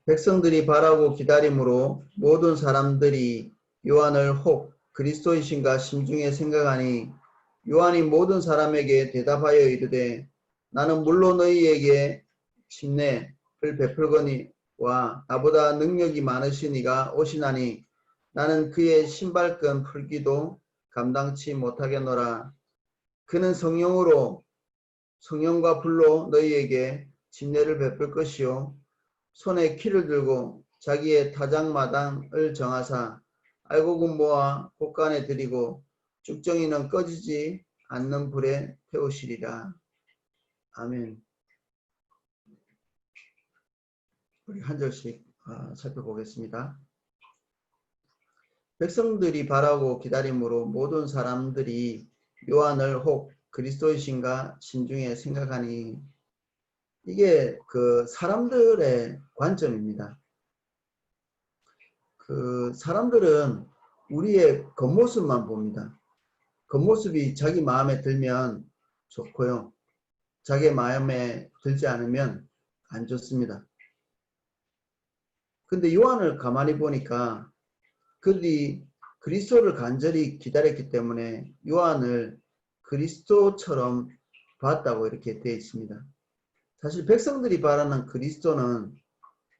백성들이 바라고 기다림으로 모든 사람들이 요한을 혹 그리스도이신가 심중에 생각하니 요한이 모든 사람에게 대답하여 이르되 나는 물론 너희에게 침례를 베풀거니와 나보다 능력이 많으신 이가 오시나니 나는 그의 신발끈 풀기도 감당치 못하겠노라. 그는 성령과 불로 너희에게 침례를 베풀 것이요 손에 키를 들고 자기의 타작마당을 정하사 알곡은 모아 곳간에 들이고 쭉정이는 꺼지지 않는 불에 태우시리라. 아멘. 우리 한 절씩 살펴보겠습니다. 백성들이 바라고 기다림으로 모든 사람들이 요한을 혹 그리스도이신가 심중에 생각하니 이게 그 사람들의 관점입니다. 그 사람들은 우리의 겉모습만 봅니다. 겉모습이 자기 마음에 들면 좋고요. 자기 마음에 들지 않으면 안 좋습니다. 근데 요한을 가만히 보니까 그들이 그리스도를 간절히 기다렸기 때문에 요한을 그리스도처럼 봤다고 이렇게 되어 있습니다. 사실 백성들이 바라는 그리스도는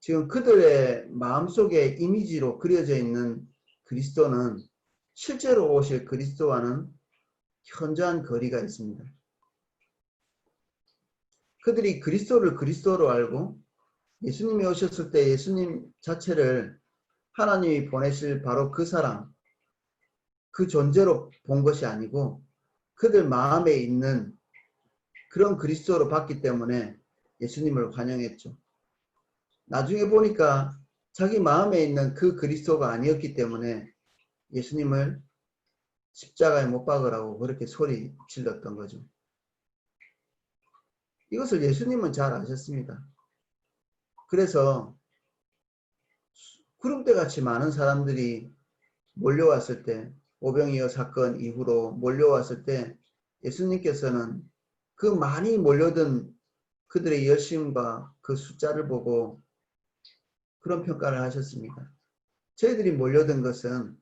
지금 그들의 마음속에 이미지로 그려져 있는 그리스도는 실제로 오실 그리스도와는 현저한 거리가 있습니다. 그들이 그리스도를 그리스도로 알고 예수님이 오셨을 때 예수님 자체를 하나님이 보내실 바로 그 사람, 그 존재로 본 것이 아니고 그들 마음에 있는 그런 그리스도로 봤기 때문에 예수님을 환영했죠. 나중에 보니까 자기 마음에 있는 그 그리스도가 아니었기 때문에 예수님을 십자가에 못 박으라고 그렇게 소리 질렀던 거죠. 이것을 예수님은 잘 아셨습니다. 그래서 구름대같이 많은 사람들이 몰려왔을 때, 오병이어 사건 이후로 몰려왔을 때 예수님께서는 그 많이 몰려든 그들의 열심과 그 숫자를 보고 그런 평가를 하셨습니다. 저희들이 몰려든 것은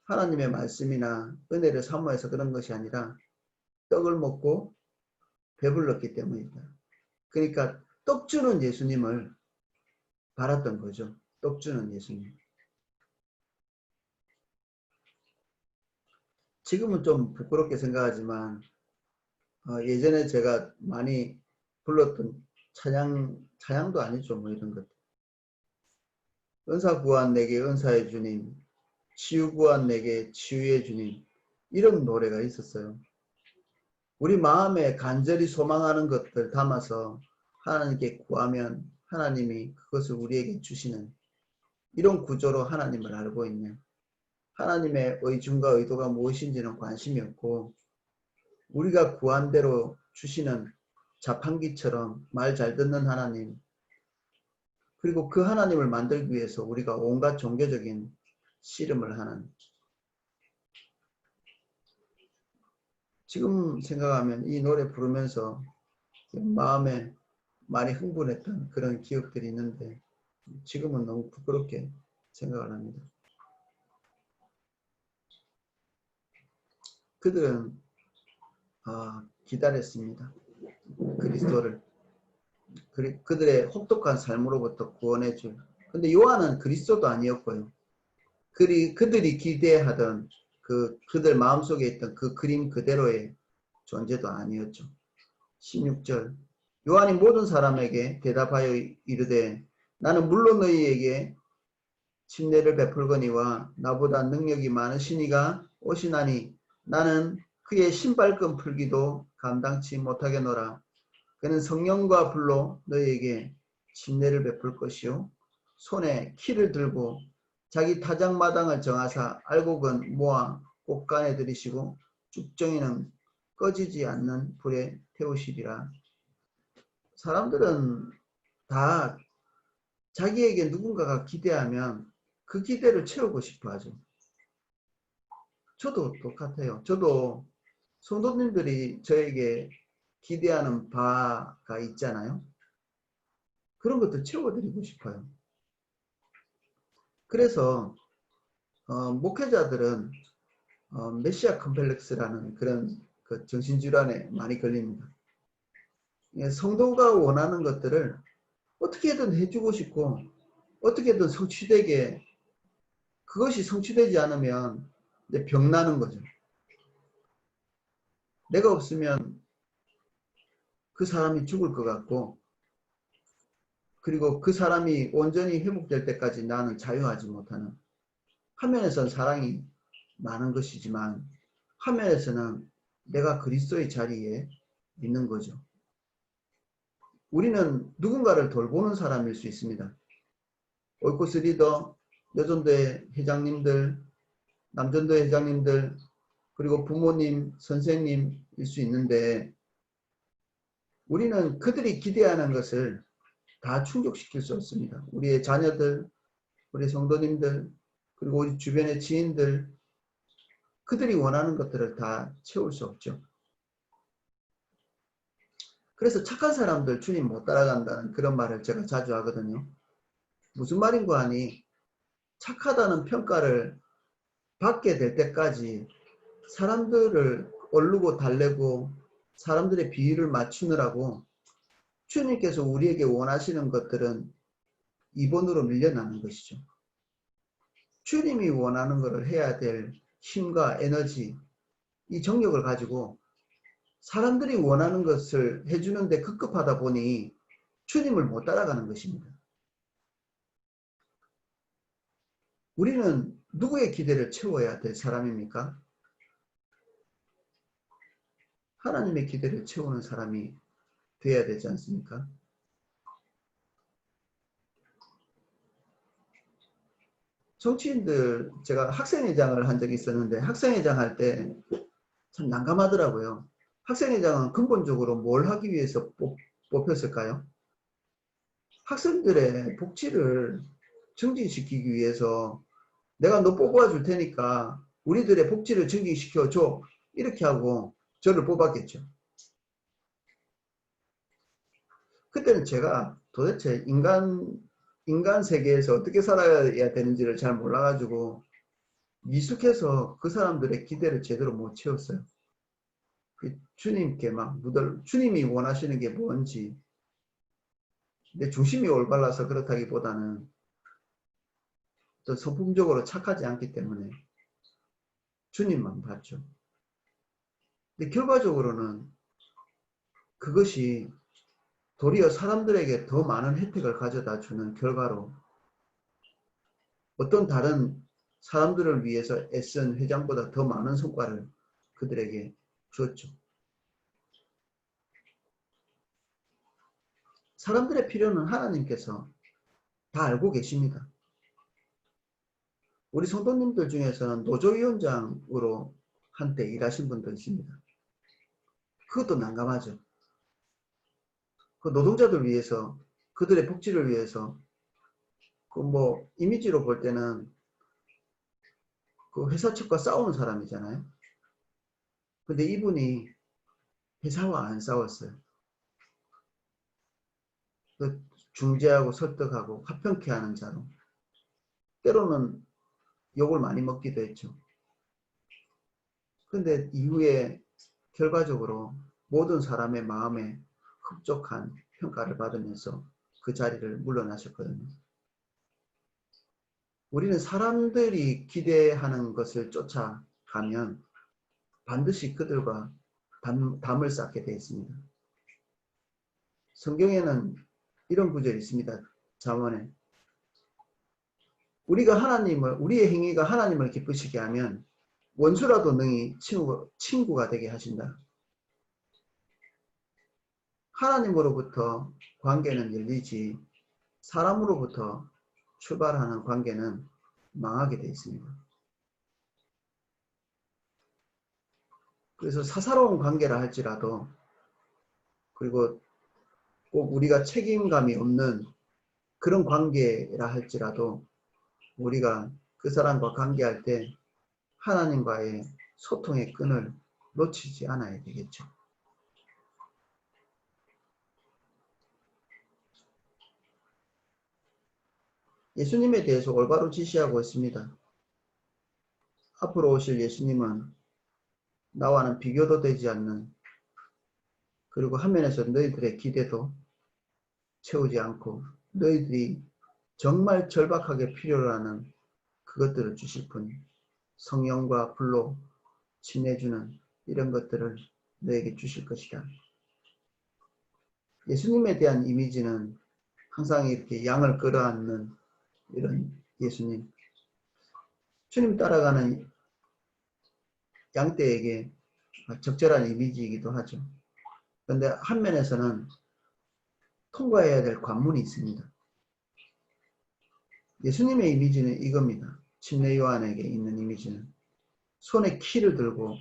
하나님의 말씀이나 은혜를 사모해서 그런 것이 아니라 떡을 먹고 배불렀기 때문이다. 그러니까 떡 주는 예수님을 바랐던 거죠. 떡 주는 예수님. 지금은 좀 부끄럽게 생각하지만 예전에 제가 많이 불렀던 찬양도 아니죠. 뭐 이런 것. 은사 구한 내게 은사의 주님, 치유 구한 내게 치유의 주님, 이런 노래가 있었어요. 우리 마음에 간절히 소망하는 것들 담아서 하나님께 구하면 하나님이 그것을 우리에게 주시는 이런 구조로 하나님을 알고 있는, 하나님의 의중과 의도가 무엇인지는 관심이 없고 우리가 구한 대로 주시는 자판기처럼 말 잘 듣는 하나님, 그리고 그 하나님을 만들기 위해서 우리가 온갖 종교적인 씨름을 하는, 지금 생각하면 이 노래 부르면서 마음에 많이 흥분했던 그런 기억들이 있는데 지금은 너무 부끄럽게 생각을 합니다. 그들은 기다렸습니다. 그리스도를. 그들의 혹독한 삶으로부터 구원해줄. 근데 요한은 그리스도도 아니었고요. 그들이 기대하던 그들 마음속에 있던 그 그림 그대로의 존재도 아니었죠. 16절 요한이 모든 사람에게 대답하여 이르되 나는 물론 너희에게 침례를 베풀거니와 나보다 능력이 많으신 이가 오시나니 나는 그의 신발끈 풀기도 감당치 못하겠노라. 그는 성령과 불로 너희에게 침례를 베풀 것이요 손에 키를 들고 자기 타작마당을 정하사 알곡은 모아 곳간에 들이시고 쭉정이는 꺼지지 않는 불에 태우시리라. 사람들은 다 자기에게 누군가가 기대하면 그 기대를 채우고 싶어 하죠. 저도 똑같아요. 저도 성도님들이 저에게 기대하는 바가 있잖아요. 그런 것들 채워드리고 싶어요. 그래서 목회자들은 메시아 컴플렉스라는 그런 그 정신질환에 많이 걸립니다. 예, 성도가 원하는 것들을 어떻게든 해주고 싶고 어떻게든 성취되게, 그것이 성취되지 않으면 이제 병나는 거죠. 내가 없으면 그 사람이 죽을 것 같고, 그리고 그 사람이 온전히 회복될 때까지 나는 자유하지 못하는, 한면에서는 사랑이 많은 것이지만 한면에서는 내가 그리스도의 자리에 있는 거죠. 우리는 누군가를 돌보는 사람일 수 있습니다. 오이코스 리더, 여전도회 회장님들, 남전도회 회장님들, 그리고 부모님, 선생님일 수 있는데, 우리는 그들이 기대하는 것을 다 충족시킬 수 없습니다. 우리의 자녀들, 우리 성도님들, 그리고 우리 주변의 지인들, 그들이 원하는 것들을 다 채울 수 없죠. 그래서 착한 사람들 주님 못 따라간다는 그런 말을 제가 자주 하거든요. 무슨 말인고 하니, 착하다는 평가를 받게 될 때까지 사람들을 얼르고 달래고 사람들의 비위를 맞추느라고 주님께서 우리에게 원하시는 것들은 2번으로 밀려나는 것이죠. 주님이 원하는 것을 해야 될 힘과 에너지, 이 정력을 가지고 사람들이 원하는 것을 해주는데 급급하다 보니 주님을 못 따라가는 것입니다. 우리는 누구의 기대를 채워야 될 사람입니까? 하나님의 기대를 채우는 사람이 되어야 되지 않습니까? 정치인들, 제가 학생회장을 한 적이 있었는데 학생회장 할 때 참 난감하더라고요. 학생회장은 근본적으로 뭘 하기 위해서 뽑혔을까요? 학생들의 복지를 증진시키기 위해서 내가 너 뽑아 줄 테니까 우리들의 복지를 증진시켜 줘, 이렇게 하고 저를 뽑았겠죠. 그때는 제가 도대체 인간 세계에서 어떻게 살아야 되는지를 잘 몰라가지고 미숙해서 그 사람들의 기대를 제대로 못 채웠어요. 주님께 주님이 원하시는 게 뭔지, 내 중심이 올바라서 그렇다기보다는 또 성품적으로 착하지 않기 때문에 주님만 봤죠. 근데 결과적으로는 그것이 도리어 사람들에게 더 많은 혜택을 가져다 주는 결과로 어떤 다른 사람들을 위해서 애쓴 회장보다 더 많은 성과를 그들에게 주었죠. 사람들의 필요는 하나님께서 다 알고 계십니다. 우리 성도님들 중에서는 노조위원장으로 한때 일하신 분도 있습니다. 그것도 난감하죠. 그 노동자들 위해서, 그들의 복지를 위해서, 이미지로 볼 때는 그 회사 측과 싸우는 사람이잖아요. 근데 이분이 회사와 안 싸웠어요. 그 중재하고 설득하고 화평케 하는 자로. 때로는 욕을 많이 먹기도 했죠. 근데 이후에 결과적으로 모든 사람의 마음에 흡족한 평가를 받으면서 그 자리를 물러나셨거든요. 우리는 사람들이 기대하는 것을 쫓아가면 반드시 그들과 담을 쌓게 되어 있습니다. 성경에는 이런 구절이 있습니다. 잠언에 우리의 행위가 하나님을 기쁘시게 하면 원수라도 능히 친구가 되게 하신다. 하나님으로부터 관계는 열리지 사람으로부터 출발하는 관계는 망하게 되어 있습니다. 그래서 사사로운 관계라 할지라도, 그리고 꼭 우리가 책임감이 없는 그런 관계라 할지라도 우리가 그 사람과 관계할 때 하나님과의 소통의 끈을 놓치지 않아야 되겠죠. 예수님에 대해서 올바로 지시하고 있습니다. 앞으로 오실 예수님은 나와는 비교도 되지 않는, 그리고 한 면에서 너희들의 기대도 채우지 않고 너희들이 정말 절박하게 필요로 하는 그것들을 주실 분, 성령과 불로 친해주는 이런 것들을 너에게 주실 것이다. 예수님에 대한 이미지는 항상 이렇게 양을 끌어안는 이런 예수님, 주님 따라가는 양떼에게 적절한 이미지이기도 하죠. 그런데 한 면에서는 통과해야 될 관문이 있습니다. 예수님의 이미지는 이겁니다. 침례 요한에게 있는 이미지는 손에 키를 들고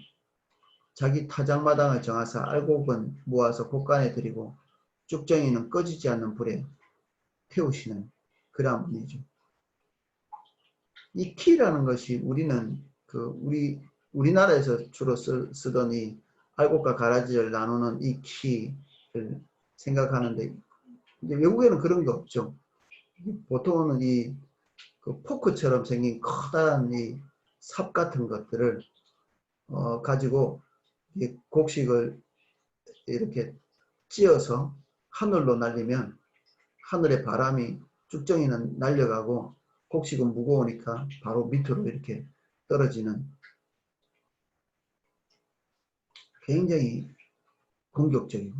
자기 타작마당을 정하사 알곡은 모아서 곳간에 들이고 쭉정이는 꺼지지 않는 불에 태우시는 그러한 분이죠. 이 키라는 것이 우리는 우리나라에서 주로 쓰던 이 알곡과 가라지를 나누는 이 키를 생각하는데, 이제 외국에는 그런 게 없죠. 보통은 그 포크처럼 생긴 커다란 이 삽 같은 것들을 가지고 이 곡식을 이렇게 찧어서 하늘로 날리면 하늘의 바람이 쭉정이는 날려가고 곡식은 무거우니까 바로 밑으로 이렇게 떨어지는, 굉장히 공격적이고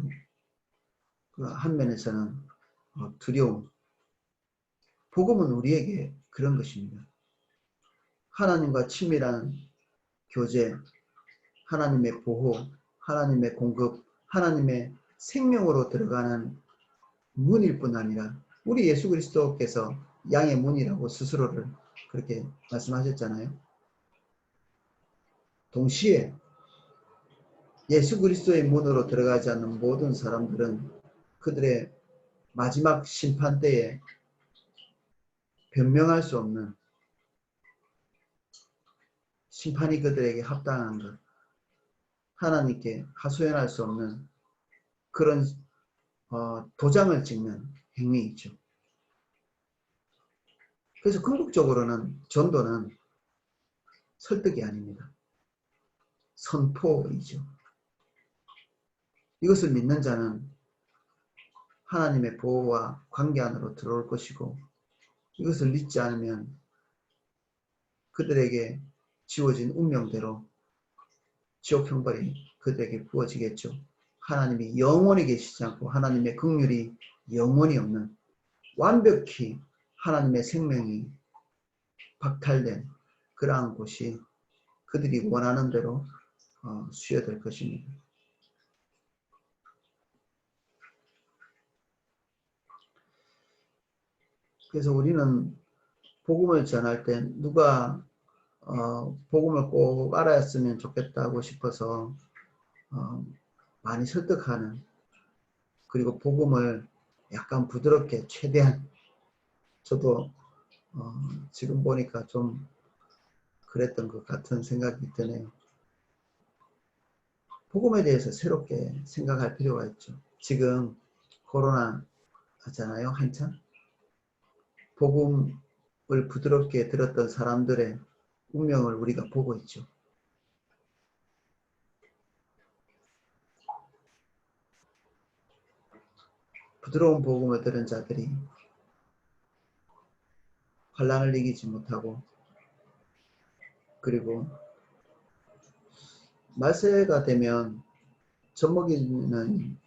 그 한 면에서는 두려움. 복음은 우리에게 그런 것입니다. 하나님과 친밀한 교제, 하나님의 보호, 하나님의 공급, 하나님의 생명으로 들어가는 문일 뿐 아니라 우리 예수 그리스도께서 양의 문이라고 스스로를 그렇게 말씀하셨잖아요. 동시에 예수 그리스도의 문으로 들어가지 않는 모든 사람들은 그들의 마지막 심판 때에 변명할 수 없는 심판이 그들에게 합당한 것, 하나님께 하소연할 수 없는 그런 도장을 찍는 행위이죠. 그래서 궁극적으로는 전도는 설득이 아닙니다. 선포이죠. 이것을 믿는 자는 하나님의 보호와 관계 안으로 들어올 것이고, 이것을 믿지 않으면 그들에게 지워진 운명대로 지옥 형벌이 그들에게 부어지겠죠. 하나님이 영원히 계시지 않고 하나님의 긍휼이 영원히 없는, 완벽히 하나님의 생명이 박탈된 그러한 곳이 그들이 원하는 대로 수여될 것입니다. 그래서 우리는 복음을 전할 때 누가 복음을 꼭 알았으면 좋겠다고 싶어서 많이 설득하는, 그리고 복음을 약간 부드럽게 최대한, 저도 지금 보니까 좀 그랬던 것 같은 생각이 드네요. 복음에 대해서 새롭게 생각할 필요가 있죠. 지금 코로나 하잖아요, 한참. 복음을 부드럽게 들었던 사람들의 운명을 우리가 보고 있죠. 부드러운 복음을 들은 자들이 환난을 이기지 못하고, 그리고 말세가 되면 젖먹이는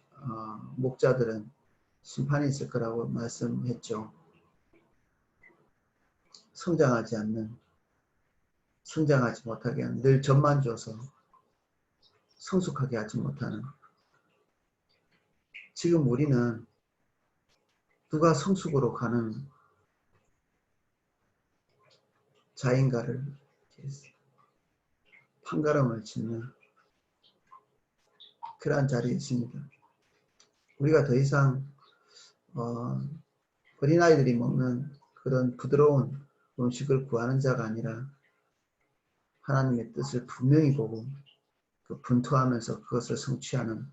목자들은 심판이 있을 거라고 말씀했죠. 성장하지 못하게 하는, 늘 젖만 줘서 성숙하게 하지 못하는. 지금 우리는 누가 성숙으로 가는 자인가를 판가름을 짓는 그러한 자리에 있습니다. 우리가 더 이상 어린아이들이 먹는 그런 부드러운 음식을 구하는 자가 아니라 하나님의 뜻을 분명히 보고 분투하면서 그것을 성취하는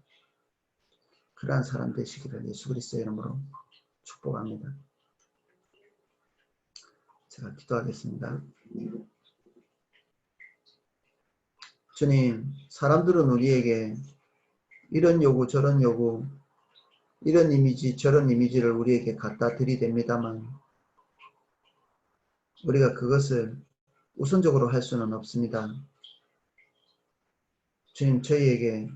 그러한 사람 되시기를 예수 그리스도의 이름으로 축복합니다. 제가 기도하겠습니다. 주님, 사람들은 우리에게 이런 요구 저런 요구, 이런 이미지 저런 이미지를 우리에게 갖다 들이댑니다만 우리가 그것을 우선적으로 할 수는 없습니다. 주님, 저희에게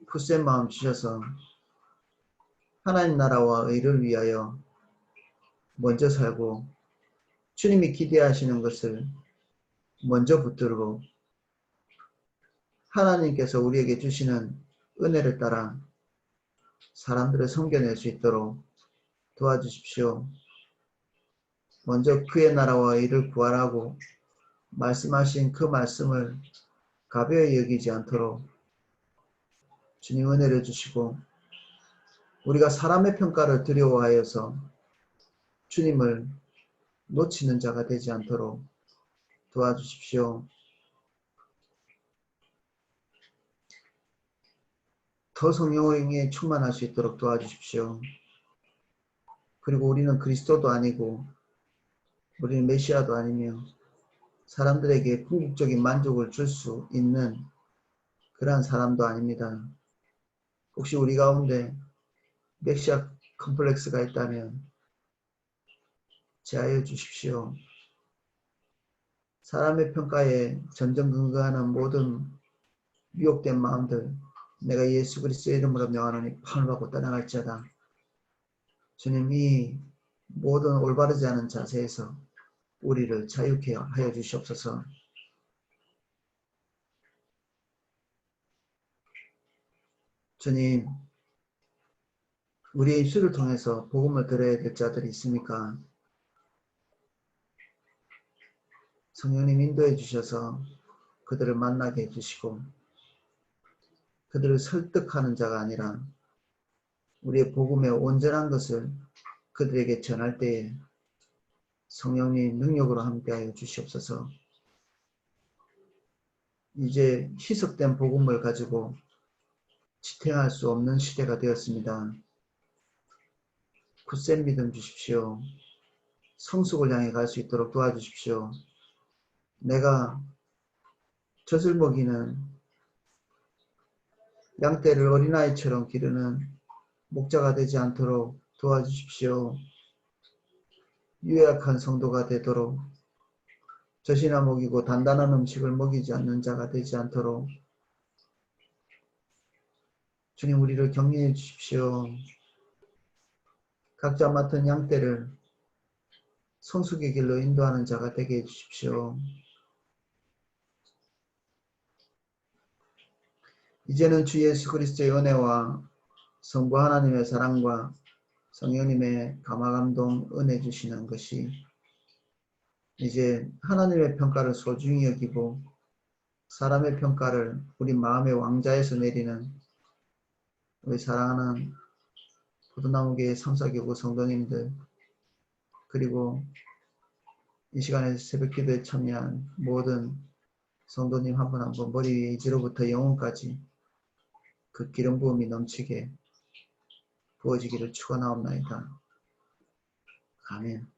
굳센 마음 주셔서 하나님 나라와 의를 위하여 먼저 살고 주님이 기대하시는 것을 먼저 붙들고 하나님께서 우리에게 주시는 은혜를 따라 사람들을 섬겨낼 수 있도록 도와주십시오. 먼저 그의 나라와 의를 구하라고 말씀하신 그 말씀을 가벼이 여기지 않도록 주님 은혜를 주시고 우리가 사람의 평가를 두려워하여서 주님을 놓치는 자가 되지 않도록 도와주십시오. 더 성령에 충만할 수 있도록 도와주십시오. 그리고 우리는 그리스도도 아니고 우리는 메시아도 아니며 사람들에게 궁극적인 만족을 줄 수 있는 그러한 사람도 아닙니다. 혹시 우리 가운데 메시아 컴플렉스가 있다면 제하여 주십시오. 사람의 평가에 전전긍긍하는 모든 미혹된 마음들 내가 예수 그리스도의 이름으로 명하노니 판을 받고 떠나갈지어다. 주님이 모든 올바르지 않은 자세에서 우리를 자유케 하여 주시옵소서. 주님, 우리의 입술을 통해서 복음을 들어야 될 자들이 있습니까? 성령님 인도해 주셔서 그들을 만나게 해주시고 그들을 설득하는 자가 아니라 우리의 복음의 온전한 것을 그들에게 전할 때에 성령님 능력으로 함께하여 주시옵소서. 이제 희석된 복음을 가지고 지탱할 수 없는 시대가 되었습니다. 굳센 믿음 주십시오. 성숙을 향해 갈 수 있도록 도와주십시오. 내가 젖을 먹이는 양떼를 어린아이처럼 기르는 목자가 되지 않도록 도와주십시오. 유약한 성도가 되도록 젖이나 먹이고 단단한 음식을 먹이지 않는 자가 되지 않도록 주님 우리를 격려해 주십시오. 각자 맡은 양떼를 성숙의 길로 인도하는 자가 되게 해 주십시오. 이제는 주 예수 그리스도의 은혜와 성부 하나님의 사랑과 성령님의 감화감동 은혜 주시는 것이 이제 하나님의 평가를 소중히 여기고 사람의 평가를 우리 마음의 왕자에서 내리는 우리 사랑하는 포도나무교회 삼사교구 성도님들 그리고 이 시간에 새벽기도에 참여한 모든 성도님 한 분 한 분 머리 위에 이지로부터 영혼까지 그 기름 부음이 넘치게 부어지기를 축원하옵나이다. 아멘.